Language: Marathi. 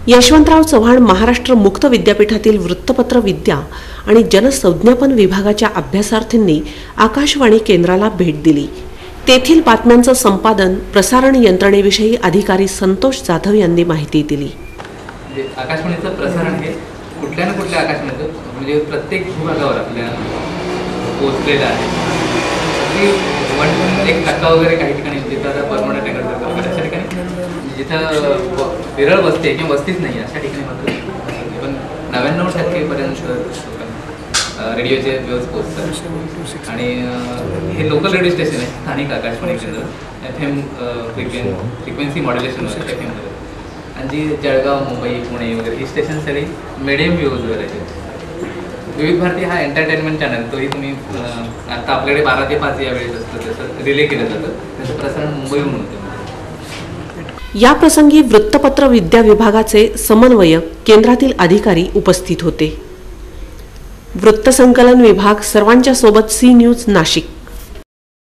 यशवंतराव चव्हाण महाराष्ट्र मुक्त विद्यापीठातील वृत्तपत्र विद्या आणि जनसंज्ञापन विभागाच्या अभ्यासार्थींनी आकाशवाणी केंद्राला भेट दिली। तेथील बातम्यांचं संपादन प्रसारण यंत्रणेविषयी अधिकारी संतोष जाधव यांनी माहिती दिली। आकाशवाणीचं प्रसारण हे कुठल्या ना कुठल्या आकाशवाणीचं म्हणजे प्रत्येक विभागावर आपल्या पोहोचलेलं आहे। 1% वगैरे काही ठिकाणी जिथं आता परमनंट आहे करतात अशा ठिकाणी जिथं विरळ वस्ती आहे किंवा वस्तीच नाही अशा ठिकाणी मात्र पण 99% पर्यंत रेडिओचे व्यवस्था पोहोचतात। आणि हे लोकल रेडिओ स्टेशन आहे, स्थानिक आकाशवाणी केंद्र FM फ्रिक्वेन्सी मॉड्युलेशन FM आणि जी जळगाव मुंबई पुणे वगैरे ही स्टेशन सगळी मीडियम व्ह्यूजवर आहे। विविध भारती हा एंटरटेनमेंट चॅनल तोही तुम्ही आता आपल्याकडे 12 ते 5 या वेळेस असतं त्याचं रिले केलं जातं, त्याचं प्रसारण मुंबईहून होतं। या प्रसंगी वृत्तपत्र विद्या विभागाचे समन्वयक केंद्रातील अधिकारी उपस्थित होते। वृत्तसंकलन विभाग सर्वांच्या सोबत सी न्यूज नाशिक।